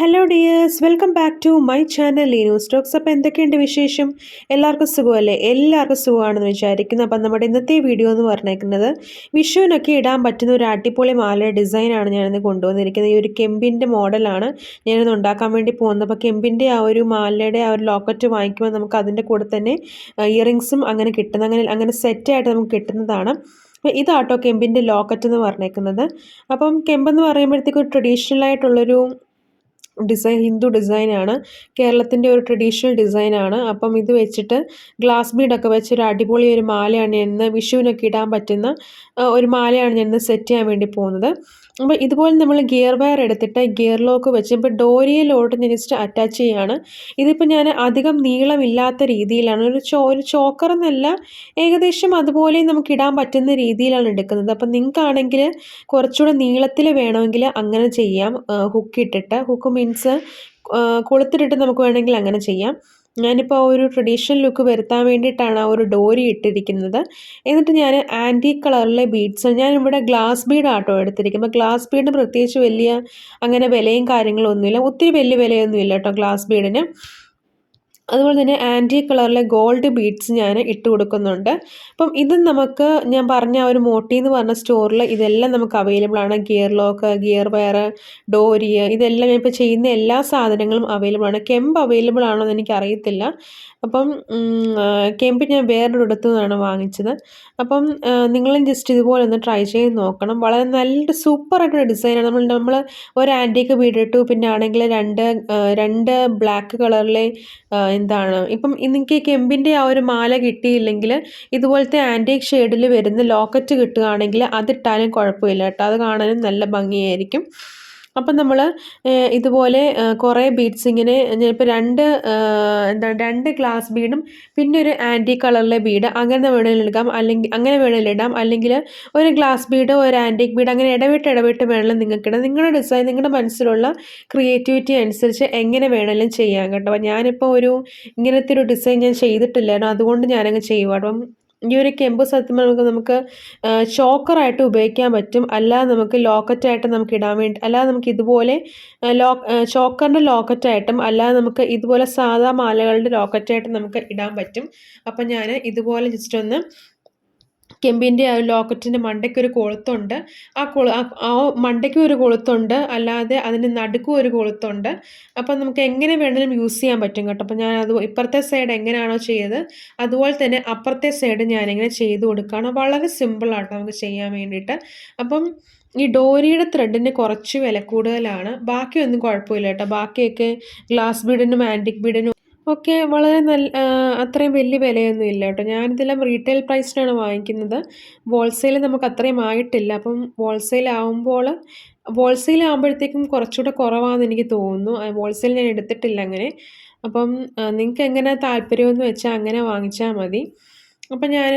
Hello dears, welcome back to my channel Leenu stocks. അപ്പോൾ എന്തൊക്കെയുണ്ട് വിശേഷം? എല്ലാവർക്കും സുഖമല്ലേ? എല്ലാവർക്കും സുഖമാണെന്ന് വിചാരിക്കുന്നു. അപ്പം നമ്മുടെ ഇന്നത്തെ വീഡിയോ എന്ന് പറഞ്ഞേക്കുന്നത് വിഷുവിനൊക്കെ ഇടാൻ പറ്റുന്ന ഒരു അടിപൊളി മാല ഡിസൈനാണ് ഞാനിന്ന് കൊണ്ടുവന്നിരിക്കുന്നത്. ഈ ഒരു കെമ്പിൻ്റെ മോഡലാണ് ഞാനിന്ന് ഉണ്ടാക്കാൻ വേണ്ടി പോകുന്നത്. അപ്പോൾ കെമ്പിൻ്റെ ആ ഒരു മാലയുടെ ആ ഒരു ലോക്കറ്റ് വാങ്ങിക്കുമ്പോൾ നമുക്ക് അതിൻ്റെ കൂടെ തന്നെ ഇയറിങ്സും അങ്ങനെ കിട്ടുന്ന അങ്ങനെ സെറ്റായിട്ട് നമുക്ക് കിട്ടുന്നതാണ്. അപ്പോൾ ഇതാട്ടോ കെമ്പിൻ്റെ ലോക്കറ്റ് എന്ന് പറഞ്ഞേക്കുന്നത്. അപ്പം കെമ്പെന്ന് പറയുമ്പോഴത്തേക്കും ഒരു ട്രഡീഷണൽ ആയിട്ടുള്ളൊരു ഹിന്ദു ഡിസൈനാണ്. കേരളത്തിൻ്റെ ഒരു ട്രഡീഷണൽ ഡിസൈനാണ്. അപ്പം ഇത് വെച്ചിട്ട് ഗ്ലാസ് ബീഡൊക്കെ വെച്ചൊരു അടിപൊളി ഒരു മാലയാണ് ഞാൻ ഇന്ന് വിഷുവിനൊക്കെ ഇടാൻ പറ്റുന്ന ഒരു മാലയാണ് ഞാൻ ഇന്ന് സെറ്റ് ചെയ്യാൻ വേണ്ടി പോകുന്നത്. അപ്പോൾ ഇതുപോലെ നമ്മൾ ഗിയർ വയർ എടുത്തിട്ട് ഗിയർ ലോക്ക് വെച്ച് ഇപ്പോൾ ഡോരിയിലോട്ട് ഞാൻ ജസ്റ്റ് അറ്റാച്ച് ചെയ്യുകയാണ്. ഇതിപ്പോൾ ഞാൻ അധികം നീളമില്ലാത്ത രീതിയിലാണ് ഒരു ചോക്കർ എന്നല്ല, ഏകദേശം അതുപോലെ നമുക്ക് ഇടാൻ പറ്റുന്ന രീതിയിലാണ് എടുക്കുന്നത്. അപ്പം നിങ്ങൾക്കാണെങ്കിൽ കുറച്ചുകൂടെ നീളത്തിൽ വേണമെങ്കിൽ അങ്ങനെ ചെയ്യാം. ഹുക്ക് മീൻസ് കൊളുത്തിട്ടിട്ട് നമുക്ക് വേണമെങ്കിൽ അങ്ങനെ ചെയ്യാം. ഞാനിപ്പോൾ ഒരു ട്രഡീഷണൽ ലുക്ക് വരുത്താൻ വേണ്ടിയിട്ടാണ് ആ ഒരു ഡോരി ഇട്ടിരിക്കുന്നത്. എന്നിട്ട് ഞാൻ ആൻറ്റീക് കളറിലെ ബീഡ്സ്, ഞാനിവിടെ ഗ്ലാസ് ബീഡ് ആട്ടോ എടുത്തിരിക്കുന്നത്. അപ്പോൾ ഗ്ലാസ് ബീഡിന് പ്രത്യേകിച്ച് വലിയ അങ്ങനെ വിലയും കാര്യങ്ങളൊന്നുമില്ല, ഒത്തിരി വലിയ വിലയൊന്നുമില്ല കേട്ടോ ഗ്ലാസ് ബീഡിന്. അതുപോലെ തന്നെ ആൻറ്റീക് കളറിലെ ഗോൾഡ് ബീഡ്സ് ഞാൻ ഇട്ട് കൊടുക്കുന്നുണ്ട്. അപ്പം ഇത് നമുക്ക് ഞാൻ പറഞ്ഞ ആ ഒരു മോട്ടി എന്ന് പറഞ്ഞ സ്റ്റോറിൽ ഇതെല്ലാം നമുക്ക് അവൈലബിൾ ആണ്. ഗിയർ ലോക്ക്, ഗിയർ വയർ, ഡോരി, ഇതെല്ലാം ഞാൻ ഇപ്പോൾ ചെയ്യുന്ന എല്ലാ സാധനങ്ങളും അവൈലബിൾ ആണ്. കെമ്പ് അവൈലബിൾ ആണോ എന്ന് എനിക്കറിയത്തില്ല. അപ്പം കെമ്പ് ഞാൻ വേറൊരിടത്തു നിന്നാണ് വാങ്ങിച്ചത്. അപ്പം നിങ്ങളും ജസ്റ്റ് ഇതുപോലെ ഒന്ന് ട്രൈ ചെയ്ത് നോക്കണം. വളരെ നല്ലൊരു സൂപ്പറായിട്ടുള്ള ഡിസൈനാണ്. നമ്മൾ ഒരു ആൻറ്റീക്ക് ബീഡ് ഇട്ടു, പിന്നെ ആണെങ്കിൽ രണ്ട് ബ്ലാക്ക് കളറിലെ എന്താണ് ഇപ്പം നിങ്ങൾക്ക് കെമ്പിൻ്റെ ആ ഒരു മാല കിട്ടിയില്ലെങ്കിൽ ഇതുപോലത്തെ ആൻറ്റീക് ഷെയ്ഡിൽ വരുന്ന ലോക്കറ്റ് കിട്ടുകയാണെങ്കിൽ അതിട്ടാലും കുഴപ്പമില്ല കേട്ടോ, അത് കാണാനും നല്ല ഭംഗിയായിരിക്കും. അപ്പം നമ്മൾ ഇതുപോലെ കുറേ ബീഡ്സ് ഇങ്ങനെ ഞാനിപ്പോൾ രണ്ട് ഗ്ലാസ് ബീഡും പിന്നെ ഒരു ആൻറ്റീക് കളറിലെ ബീഡ് അങ്ങനെ വേണമെങ്കിലും എടുക്കാം, അല്ലെങ്കിൽ അങ്ങനെ വേണമെങ്കിലും ഇടാം, അല്ലെങ്കിൽ ഒരു ഗ്ലാസ് ബീഡ് ഒരു ആൻറ്റീക് ബീഡ് അങ്ങനെ ഇടവിട്ട് വേണമെങ്കിലും നിങ്ങൾക്ക് ഇടാം. നിങ്ങളുടെ ഡിസൈൻ, നിങ്ങളുടെ മനസ്സിലുള്ള ക്രിയേറ്റിവിറ്റി അനുസരിച്ച് എങ്ങനെ വേണമെങ്കിലും ചെയ്യാം കേട്ടോ. അപ്പം ഞാനിപ്പോൾ ഇങ്ങനത്തെ ഒരു ഡിസൈൻ ഞാൻ ചെയ്തിട്ടില്ലായിരുന്നു, അതുകൊണ്ട് ഞാനങ്ങ് ചെയ്യുക. അപ്പം ഈ ഒരു കെമ്പ് സത്യം നമുക്ക് ചോക്കറായിട്ട് ഉപയോഗിക്കാൻ പറ്റും, അല്ലാതെ നമുക്ക് ലോക്കറ്റായിട്ട് നമുക്ക് ഇടാൻ വേണ്ടി, അല്ലാതെ നമുക്ക് ഇതുപോലെ ചോക്കറിൻ്റെ ലോക്കറ്റായിട്ടും, അല്ലാതെ നമുക്ക് ഇതുപോലെ സാധാ മാലകളുടെ ലോക്കറ്റായിട്ടും നമുക്ക് ഇടാൻ പറ്റും. അപ്പം ഞാൻ ഇതുപോലെ ജസ്റ്റ് ഒന്ന് കെമ്പിൻ്റെ ആ ലോക്കറ്റിൻ്റെ മണ്ടയ്ക്കൊരു കൊളുത്തുണ്ട്. ആ മണ്ടയ്ക്കും ഒരു കൊളുത്തുണ്ട്, അല്ലാതെ അതിൻ്റെ നടുക്കും ഒരു കൊളുത്തുണ്ട്. അപ്പം നമുക്ക് എങ്ങനെ വേണമെങ്കിലും യൂസ് ചെയ്യാൻ പറ്റും കേട്ടോ. അപ്പം ഞാൻ ഇപ്പുറത്തെ സൈഡ് എങ്ങനെയാണോ ചെയ്തത് അതുപോലെ തന്നെ അപ്പുറത്തെ സൈഡ് ഞാനിങ്ങനെ ചെയ്ത് കൊടുക്കുകയാണ്. വളരെ സിമ്പിളാട്ടോ നമുക്ക് ചെയ്യാൻ വേണ്ടിയിട്ട്. അപ്പം ഈ ഡോരിയുടെ ത്രെഡിന് കുറച്ച് വില കൂടുതലാണ്, ബാക്കിയൊന്നും കുഴപ്പമില്ല കേട്ടോ. ബാക്കിയൊക്കെ ഗ്ലാസ് ബീഡിനും ആൻറ്റിക് ബീഡിനും ഒക്കെ വളരെ അത്രയും വലിയ വിലയൊന്നും ഇല്ല കേട്ടോ. ഞാനിതെല്ലാം റീറ്റെയിൽ പ്രൈസിനാണ് വാങ്ങിക്കുന്നത്. ഹോൾസെയിൽ നമുക്ക് അത്രയും ആയിട്ടില്ല. അപ്പം ഹോൾസെയിൽ ആകുമ്പോഴത്തേക്കും കുറച്ചുകൂടെ കുറവാണെന്ന് എനിക്ക് തോന്നുന്നു. ഹോൾസെയിൽ ഞാൻ എടുത്തിട്ടില്ല അങ്ങനെ. അപ്പം നിങ്ങൾക്ക് എങ്ങനെ താല്പര്യമെന്ന് വെച്ചാൽ അങ്ങനെ വാങ്ങിച്ചാൽ മതി. അപ്പം ഞാൻ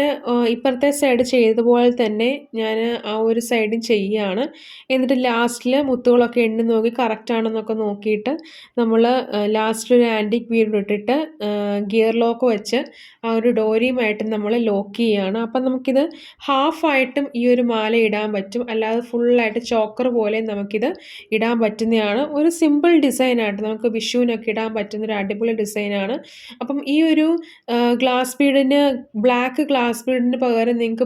ഇപ്പുറത്തെ സൈഡ് ചെയ്തതുപോലെ തന്നെ ഞാൻ ആ ഒരു സൈഡും ചെയ്യുകയാണ്. എന്നിട്ട് ലാസ്റ്റിൽ മുത്തുകളൊക്കെ എണ്ണി നോക്കി കറക്റ്റ് ആണെന്നൊക്കെ നോക്കിയിട്ട് നമ്മൾ ലാസ്റ്റ് ഒരു ആൻറ്റിക് ബീഡ് ഇട്ടിട്ട് ഗിയർ ലോക്ക് വെച്ച് ആ ഒരു ഡോരിയുമായിട്ട് നമ്മൾ ലോക്ക് ചെയ്യുകയാണ്. അപ്പം നമുക്കിത് ഹാഫായിട്ടും ഈ ഒരു മാല ഇടാൻ പറ്റും, അല്ലാതെ ഫുള്ളായിട്ട് ചോക്കർ പോലെ നമുക്കിത് ഇടാൻ പറ്റുന്നതാണ്. ഒരു സിമ്പിൾ ഡിസൈനായിട്ട് നമുക്ക് വിഷുവിനൊക്കെ ഇടാൻ പറ്റുന്നൊരു അടിപൊളി ഡിസൈനാണ്. അപ്പം ഈ ഒരു ഗ്ലാസ് ബീഡിന് ബ്ലാക്ക് ഗ്ലാസ് ബീഡിന് പകരം നിങ്ങൾക്ക്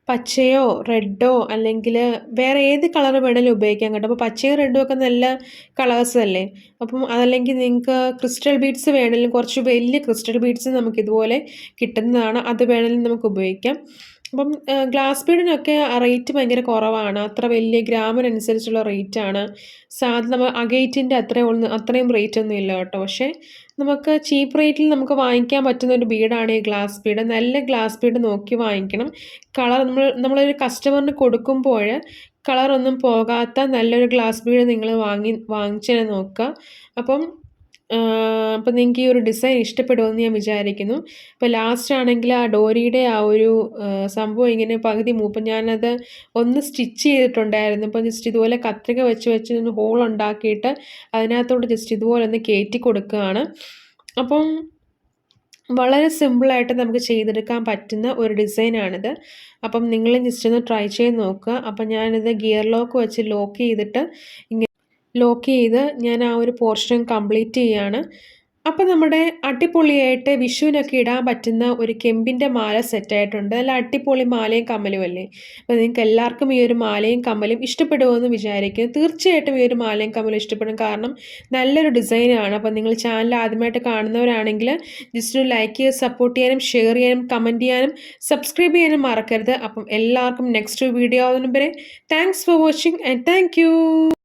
പച്ചയോ റെഡോ അല്ലെങ്കിൽ വേറെ ഏത് കളർ വേണമെങ്കിലും ഉപയോഗിക്കാം കേട്ടോ. അപ്പോൾ പച്ചയും റെഡും ഒക്കെ നല്ല കളേഴ്സ് അല്ലേ. അപ്പം അതല്ലെങ്കിൽ നിങ്ങൾക്ക് ക്രിസ്റ്റൽ ബീഡ്സ് വേണമെങ്കിലും കുറച്ച് വലിയ ക്രിസ്റ്റൽ ബീഡ്സ് നമുക്കിതുപോലെ കിട്ടുന്നതാണ്, അത് വേണമെങ്കിലും നമുക്ക് ഉപയോഗിക്കാം. അപ്പം ഗ്ലാസ് ബീഡിനൊക്കെ റേറ്റ് ഭയങ്കര കുറവാണ്, അത്ര വലിയ ഗ്രാമിനനുസരിച്ചുള്ള റേറ്റാണ്. നമ്മൾ അഗേറ്റിൻ്റെ അത്രയും റേറ്റ് ഒന്നും ഇല്ല കേട്ടോ. പക്ഷേ നമുക്ക് ചീപ്പ് റേറ്റിൽ നമുക്ക് വാങ്ങിക്കാൻ പറ്റുന്ന ഒരു ബീഡാണ് ഈ ഗ്ലാസ് ബീഡ്. നല്ല ഗ്ലാസ് ബീഡ് നോക്കി വാങ്ങിക്കണം. കളർ നമ്മളൊരു കസ്റ്റമറിന് കൊടുക്കുമ്പോൾ കളറൊന്നും പോകാത്ത നല്ലൊരു ഗ്ലാസ് ബീഡ് നിങ്ങൾ വാങ്ങിച്ചു നോക്കുക. അപ്പം നിങ്ങൾക്ക് ഈ ഒരു ഡിസൈൻ ഇഷ്ടപ്പെടുമെന്ന് ഞാൻ വിചാരിക്കുന്നു. ഇപ്പോൾ ലാസ്റ്റ് ആണെങ്കിൽ ആ ഡോരിയുടെ ആ ഒരു സംഭവം ഇങ്ങനെ പകുതി മൂപ്പം ഞാനത് ഒന്ന് സ്റ്റിച്ച് ചെയ്തിട്ടുണ്ടായിരുന്നു. അപ്പോൾ ജസ്റ്റ് ഇതുപോലെ കത്രിക വെച്ച് ഒന്ന് ഹോൾ ഉണ്ടാക്കിയിട്ട് അതിനകത്തോട്ട് ജസ്റ്റ് ഇതുപോലെ ഒന്ന് കയറ്റി കൊടുക്കുകയാണ്. അപ്പം വളരെ സിമ്പിളായിട്ട് നമുക്ക് ചെയ്തെടുക്കാൻ പറ്റുന്ന ഒരു ഡിസൈനാണിത്. അപ്പം നിങ്ങളും ജസ്റ്റ് ഒന്ന് ട്രൈ ചെയ്ത് നോക്കുക. അപ്പം ഞാനിത് ഗിയർ ലോക്ക് വെച്ച് ലോക്ക് ചെയ്തിട്ട് ലോക്ക് ചെയ്ത് ഞാൻ ആ ഒരു പോർഷൻ കംപ്ലീറ്റ് ചെയ്യാണ്. അപ്പം നമ്മുടെ അടിപൊളിയായിട്ട് വിഷുവിനൊക്കെ ഇടാൻ പറ്റുന്ന ഒരു കെമ്പിൻ്റെ മാല സെറ്റായിട്ടുണ്ട്. നല്ല അടിപൊളി മാലയും കമ്മലും അല്ലേ. അപ്പോൾ നിങ്ങൾക്ക് എല്ലാവർക്കും ഈ ഒരു മാലയും കമ്മലും ഇഷ്ടപ്പെടുമെന്ന് വിചാരിക്കുന്നു. തീർച്ചയായിട്ടും ഈ ഒരു മാലയും കമ്മലും ഇഷ്ടപ്പെടും. കാരണം നല്ലൊരു ഡിസൈനാണ്. അപ്പോൾ നിങ്ങൾ ചാനൽ ആദ്യമായിട്ട് കാണുന്നവരാണെങ്കിൽ ജസ്റ്റ് ഒരു ലൈക്ക് ചെയ്ത് സപ്പോർട്ട് ചെയ്യാനും ഷെയർ ചെയ്യാനും കമൻറ്റ് ചെയ്യാനും സബ്സ്ക്രൈബ് ചെയ്യാനും മറക്കരുത്. അപ്പം എല്ലാവർക്കും നെക്സ്റ്റ് വീഡിയോ ആവുന്നതിന് വരെ thanks for watching and thank you.